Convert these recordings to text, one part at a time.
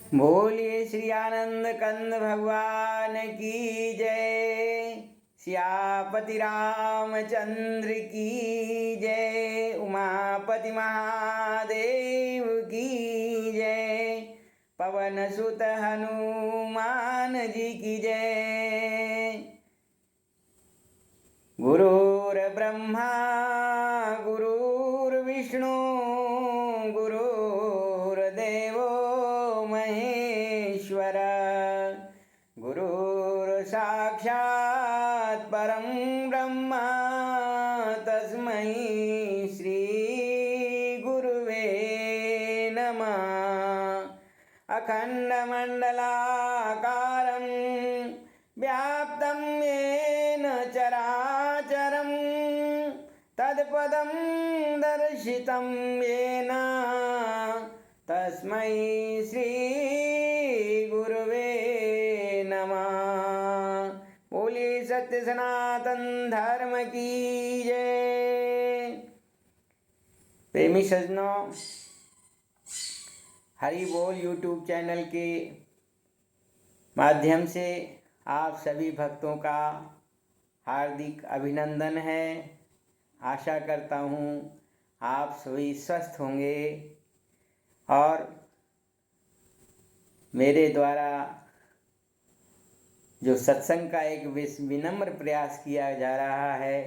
बोलिए श्री आनंद कंद भगवान की जय। सियापति रामचंद्र की जय। उमापति महादेव की जय। पवन सुत हनुमान जी की जय। गुरुर्ब्रह्मा गुरुर्विष्णु गुरुर्देवो महेश्वर। गुरुर्साक्षात् परं ब्रह्म तस्मै श्री गुरुवे नमः। अखण्डमण्डलाकारं व्याप्तं येन चराचरं तत्पदं दर्शितं येन तस्मै श्री गुरुवे नमः। बोलिए सत्य सनातन धर्म की जय। प्रेमी सज्जनों, हरि बोल यूट्यूब चैनल के माध्यम से आप सभी भक्तों का हार्दिक अभिनंदन है। आशा करता हूँ आप सभी स्वस्थ होंगे और मेरे द्वारा जो सत्संग का एक विनम्र प्रयास किया जा रहा है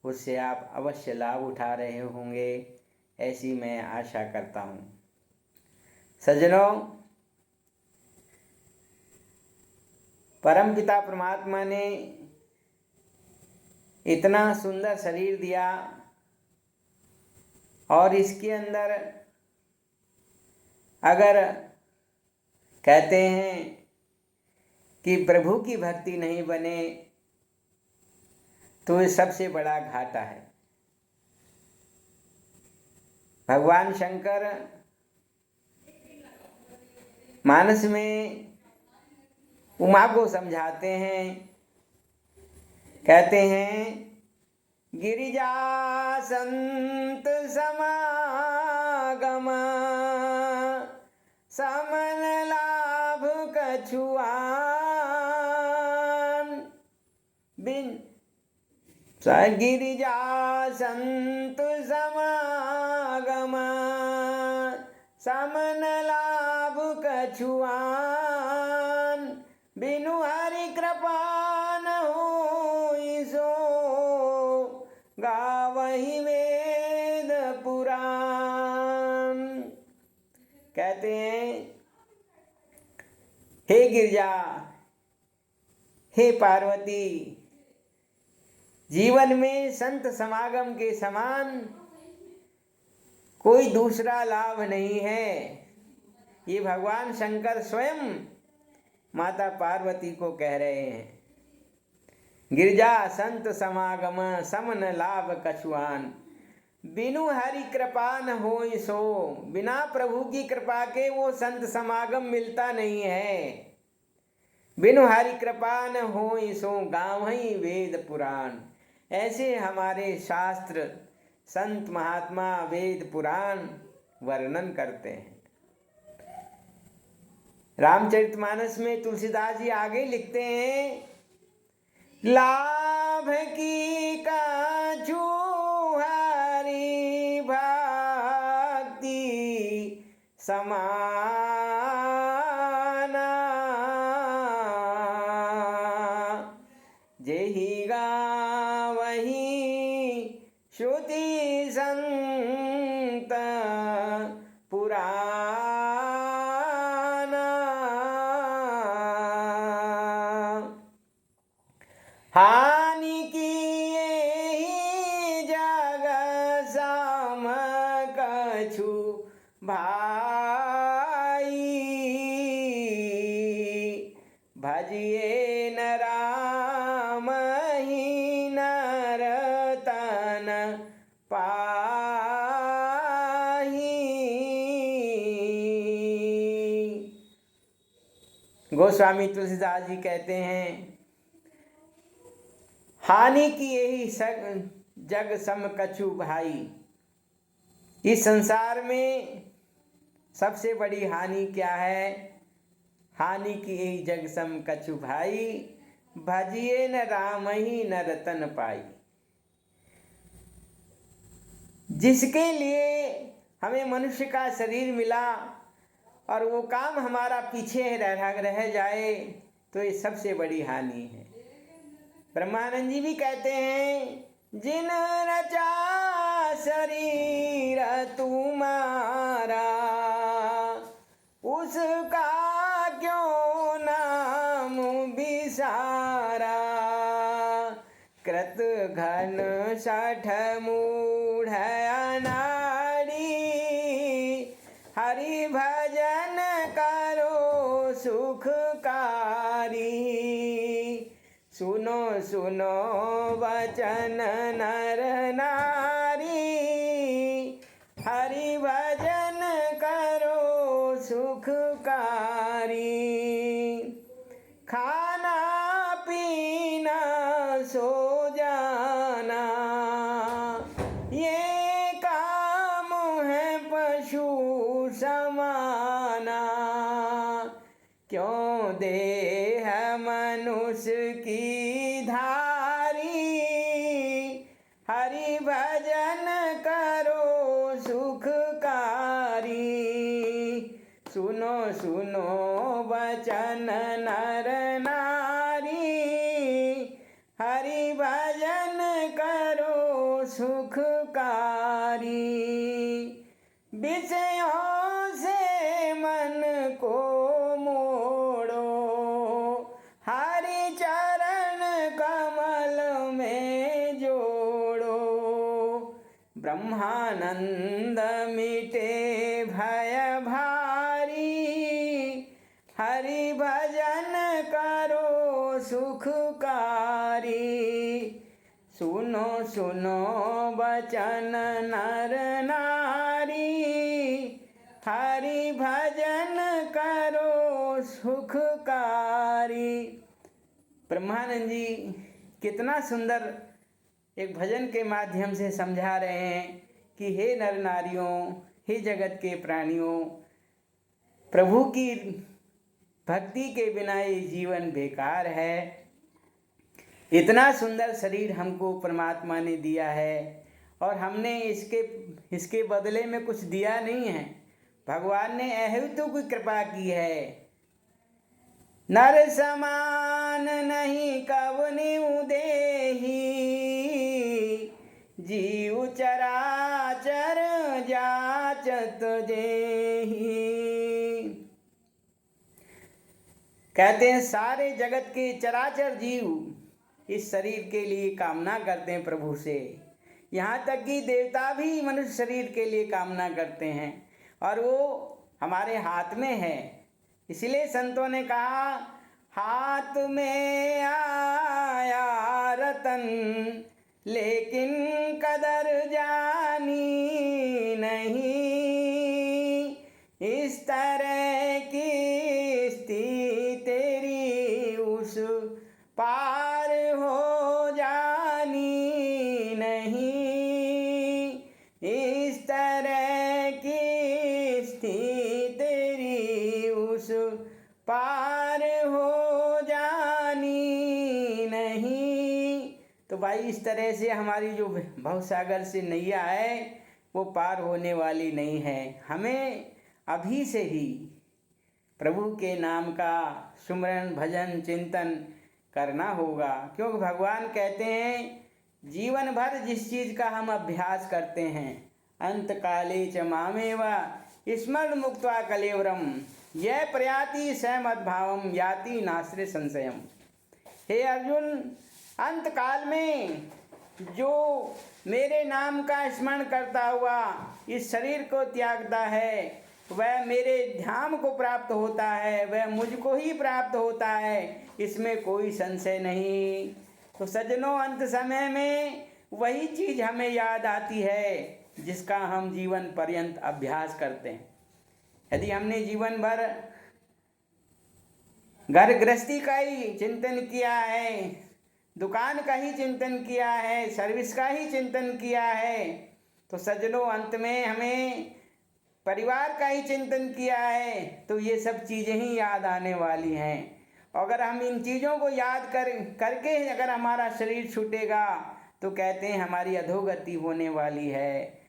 उससे आप अवश्य लाभ उठा रहे होंगे, ऐसी मैं आशा करता हूँ। सज्जनों, परमपिता परमात्मा ने इतना सुंदर शरीर दिया और इसके अंदर अगर कहते हैं कि प्रभु की भक्ति नहीं बने तो ये सबसे बड़ा घाटा है। भगवान शंकर मानस में उमा को समझाते हैं, कहते हैं गिरिजा संत समागम समन लाभ कछुआन बिन। गिरिजा संत समागम समन लाभ कछुआन बिनु हरि कृपा न होई सो गावहि वेद पुराण। कहते हैं हे गिरिजा, हे पार्वती, जीवन में संत समागम के समान कोई दूसरा लाभ नहीं है। ये भगवान शंकर स्वयं माता पार्वती को कह रहे हैं। गिरिजा संत समागम समन लाभ कछुआन बिनु हरि कृपा न होई सो। बिना प्रभु की कृपा के वो संत समागम मिलता नहीं है। बिनु हरि कृपा न होई सो गावहीं वेद पुराण। ऐसे हमारे शास्त्र संत महात्मा वेद पुराण वर्णन करते हैं। रामचरितमानस में तुलसीदास जी आगे लिखते हैं, लाभ की कछु हरि भक्ति समाना जेहि गावहि श्रुति संत पुराना। हानि किए जग सम कछु भाई भजिए न राम ही नरतन पाही। गोस्वामी तुलसीदास जी कहते हैं, हानि की यही जग सम कछु भाई। इस संसार में सबसे बड़ी हानि क्या है? हानि की यही जग सम कछु भाई, भजिए न राम ही न रतन पाई। जिसके लिए हमें मनुष्य का शरीर मिला और वो काम हमारा पीछे रह जाए, तो ये सबसे बड़ी हानि है। ब्रह्मानंद जी भी कहते हैं, जिन रचा शरीर तुम्हारा, उसका क्यों नाम बिसारा। कृत घन सठ मूढ़ अनाड़ी, हरि भजन करो सुखकारी। सुनो सुनो वचन नर नारी, हरि भजन करो सुखकारी। खाना पीना सो जाना, ये काम है पशु समाना। क्यों देह मनुष्य की धारी, हरि भजन करो सुखकारी। सुनो सुनो वचन नर नारी, हरि भजन करो सुखकारी। विषयों से मन को मोड़ो, हरि चरण कमल में जोड़ो। ब्रह्मानंद मिटे भय भारी, हरि भजन करो सुखकारी। सुनो सुनो वचन नर नारी, हरि भजन करो सुखकारी। ब्रह्मानंद जी कितना सुंदर एक भजन के माध्यम से समझा रहे हैं कि हे नर नारियों, हे जगत के प्राणियों, प्रभु की भक्ति के बिना ये जीवन बेकार है। इतना सुंदर शरीर हमको परमात्मा ने दिया है और हमने इसके बदले में कुछ दिया नहीं है। भगवान ने अहेतु की कृपा की है। नर समान नहीं कवनि देही, जीव चराचर जाचत जेही। कहते हैं सारे जगत के चराचर जीव इस शरीर के लिए कामना करते हैं प्रभु से। यहाँ तक कि देवता भी मनुष्य शरीर के लिए कामना करते हैं और वो हमारे हाथ में है। इसलिए संतों ने कहा, हाथ में आया रतन लेकिन कदर जानी नहीं। इस तरह की स्थिति तेरी उस पार हो जानी नहीं। इस तरह की स्थिति तेरी उस पार हो जानी नहीं। तो भाई इस तरह से हमारी जो भवसागर से नैया है वो पार होने वाली नहीं है। हमें अभी से ही प्रभु के नाम का सुमरन भजन चिंतन करना होगा, क्योंकि भगवान कहते हैं जीवन भर जिस चीज़ का हम अभ्यास करते हैं, अंत काले च मामेव स्मरण मुक्त्वा कलेवरम यह प्रयाति समद्भावम याति नास्रे संशयम। हे अर्जुन, अंत काल में जो मेरे नाम का स्मरण करता हुआ इस शरीर को त्यागता है वह मेरे धाम को प्राप्त होता है, वह मुझको ही प्राप्त होता है, इसमें कोई संशय नहीं। तो सज्जनों, अंत समय में वही चीज़ हमें याद आती है जिसका हम जीवन पर्यंत अभ्यास करते हैं। यदि हमने जीवन भर घर गृहस्थी का ही चिंतन किया है, दुकान का ही चिंतन किया है, सर्विस का ही चिंतन किया है, तो सज्जनों अंत में हमें परिवार का ही चिंतन किया है तो ये सब चीज़ें ही याद आने वाली हैं। अगर हम इन चीज़ों को याद करके अगर हमारा शरीर छूटेगा तो कहते हैं हमारी अधोगति होने वाली है।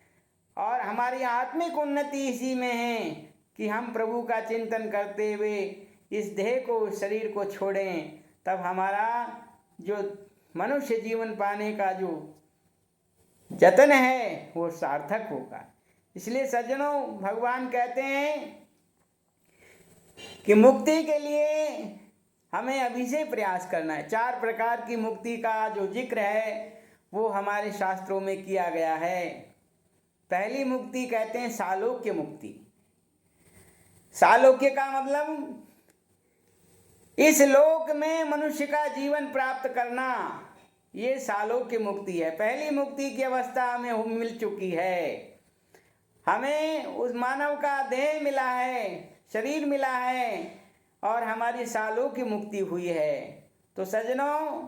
और हमारी आत्मिक उन्नति इसी में है कि हम प्रभु का चिंतन करते हुए इस देह को, शरीर को छोड़ें, तब हमारा जो मनुष्य जीवन पाने का जो जतन है वो सार्थक होगा। इसलिए सज्जनों, भगवान कहते हैं कि मुक्ति के लिए हमें अभी से प्रयास करना है। 4 प्रकार की मुक्ति का जो जिक्र है वो हमारे शास्त्रों में किया गया है। पहली मुक्ति कहते हैं सालोक्य मुक्ति। सालोक्य का मतलब इस लोक में मनुष्य का जीवन प्राप्त करना, ये सालोक्य मुक्ति है। पहली मुक्ति की अवस्था हमें मिल चुकी है। हमें उस मानव का देह मिला है, शरीर मिला है और हमारी सालोक्य मुक्ति हुई है। तो सज्जनों,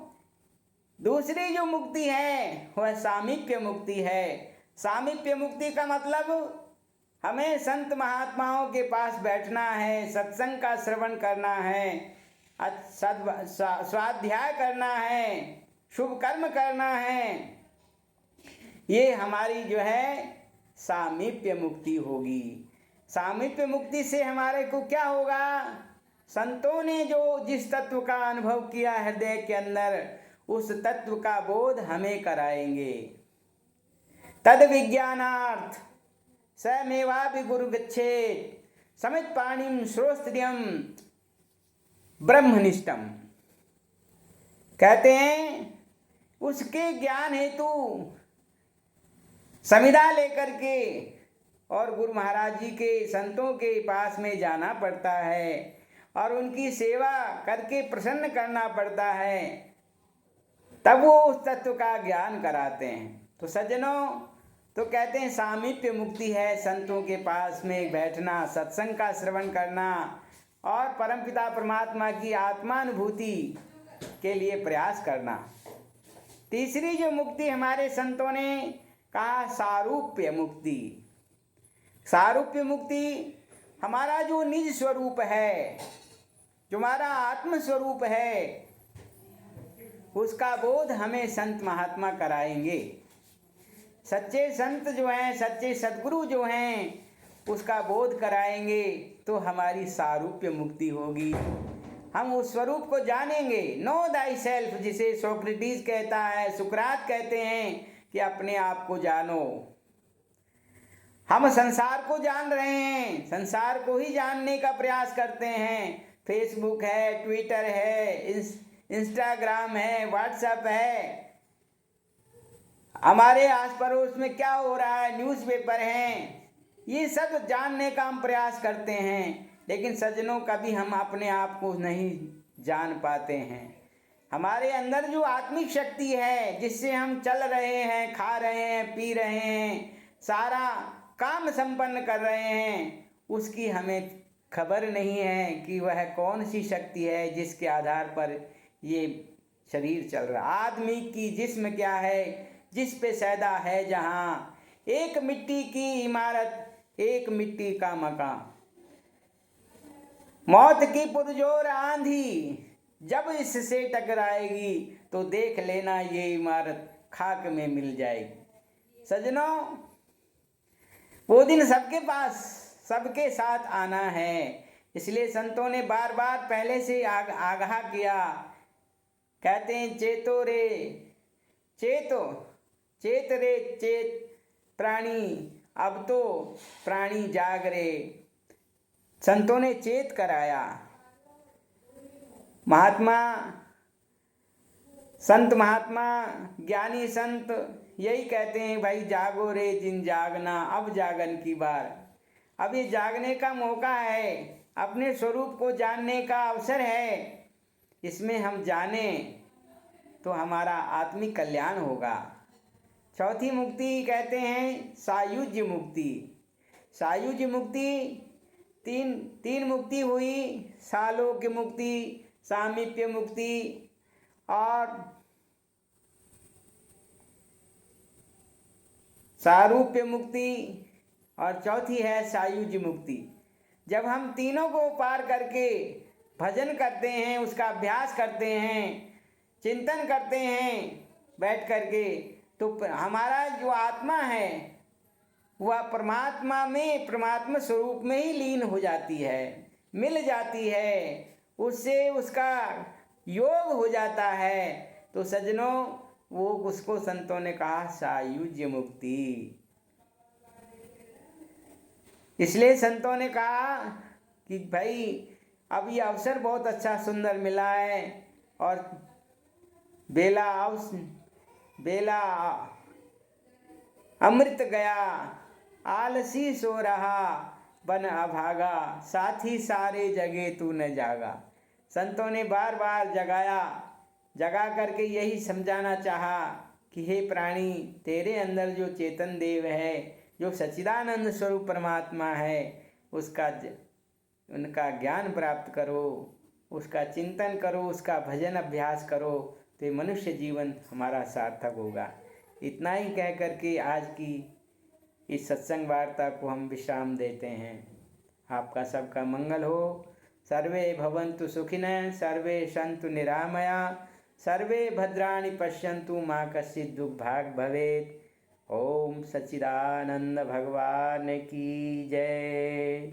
दूसरी जो मुक्ति है वह सामीप्य मुक्ति है। सामीप्य मुक्ति का मतलब हमें संत महात्माओं के पास बैठना है, सत्संग का श्रवण करना है, स्वाध्याय करना है, शुभ कर्म करना है। ये हमारी जो है सामीप्य मुक्ति होगी। सामीप्य मुक्ति से हमारे को क्या होगा? संतों ने जो जिस तत्व का अनुभव किया हृदय के अंदर, उस तत्व का बोध हमें कराएंगे। तद विज्ञानार्थ समेवापि गुरु गच्छेत् समित पाणिम श्रोत्रियम ब्रह्मनिष्ठम। कहते हैं उसके ज्ञान हेतु समिधा लेकर के और गुरु महाराज जी के, संतों के पास में जाना पड़ता है और उनकी सेवा करके प्रसन्न करना पड़ता है, तब वो उस तत्व का ज्ञान कराते हैं। तो सज्जनों, तो कहते हैं सामीप्य मुक्ति है संतों के पास में बैठना, सत्संग का श्रवण करना और परमपिता परमात्मा की आत्मानुभूति के लिए प्रयास करना। तीसरी जो मुक्ति हमारे संतों ने कहा सारूप्य मुक्ति। सारूप्य मुक्ति हमारा जो निज स्वरूप है, जो हमारा आत्म स्वरूप है, उसका बोध हमें संत महात्मा कराएंगे। सच्चे संत जो हैं, सच्चे सद्गुरु जो हैं, उसका बोध कराएंगे तो हमारी सारूप्य मुक्ति होगी। हम उस स्वरूप को जानेंगे। नो दाई सेल्फ, जिसे सोक्रेटिस कहता है, सुकरात कहते हैं कि अपने आप को जानो। हम संसार को जान रहे हैं, संसार को ही जानने का प्रयास करते हैं। फेसबुक है, ट्विटर है, इंस्टाग्राम है, व्हाट्सएप है, हमारे आस पड़ोस में क्या हो रहा है, न्यूज़पेपर हैं, ये सब जानने का हम प्रयास करते हैं। लेकिन सज्जनों, कभी हम अपने आप को नहीं जान पाते हैं। हमारे अंदर जो आत्मिक शक्ति है, जिससे हम चल रहे हैं, खा रहे हैं, पी रहे हैं, सारा काम संपन्न कर रहे हैं, उसकी हमें खबर नहीं है कि वह कौन सी शक्ति है जिसके आधार पर ये शरीर चल रहा। आदमी की जिस्म क्या है, जिस पे सैदा है जहाँ, एक मिट्टी की इमारत, एक मिट्टी का मकान। मौत की पुरजोर आंधी जब इससे टकराएगी तो देख लेना ये इमारत खाक में मिल जाएगी। सज्जनों, वो दिन सबके पास, सबके साथ आना है। इसलिए संतों ने बार बार पहले से आगाह किया। कहते हैं चेतो रे चेतो, चेत रे चेत प्राणी, अब तो प्राणी जाग रे। संतों ने चेत कराया। महात्मा, संत महात्मा, ज्ञानी संत यही कहते हैं, भाई जागो रे जिन जागना, अब जागन की बार। अब ये जागने का मौका है, अपने स्वरूप को जानने का अवसर है। इसमें हम जाने तो हमारा आत्मिक कल्याण होगा। चौथी मुक्ति कहते हैं सायुज्य मुक्ति। सायुज्य मुक्ति तीन मुक्ति हुई, सालोक्य मुक्ति, सामीप्य मुक्ति और सारूप्य मुक्ति और चौथी है सायुज्य मुक्ति। जब हम तीनों को पार करके भजन करते हैं, उसका अभ्यास करते हैं, चिंतन करते हैं बैठ करके, तो हमारा जो आत्मा है वह परमात्मा में, परमात्मा स्वरूप में ही लीन हो जाती है, मिल जाती है, उससे उसका योग हो जाता है। तो सज्जनों, वो उसको संतों ने कहा सायुज्य मुक्ति। इसलिए संतों ने कहा कि भाई अब ये अवसर बहुत अच्छा सुंदर मिला है, और बेला अमृत गया, आलसी सो रहा बन अभागा, साथी सारे जगे तू न जागा। संतों ने बार बार जगा करके यही समझाना चाहा कि हे प्राणी, तेरे अंदर जो चेतन देव है, जो सच्चिदानंद स्वरूप परमात्मा है, उनका ज्ञान प्राप्त करो, उसका चिंतन करो, उसका भजन अभ्यास करो, तो ये मनुष्य जीवन हमारा सार्थक होगा। इतना ही कह करके आज की इस सत्संग वार्ता को हम विश्राम देते हैं। आपका सबका मंगल हो। सर्वे भवन्तु सुखिनः, सर्वे सन्तु निरामया, सर्वे भद्राणि पश्यन्तु मा कश्चित् दुर्भाग् भवेत्। ओम सच्चिदानंद भगवान की जय।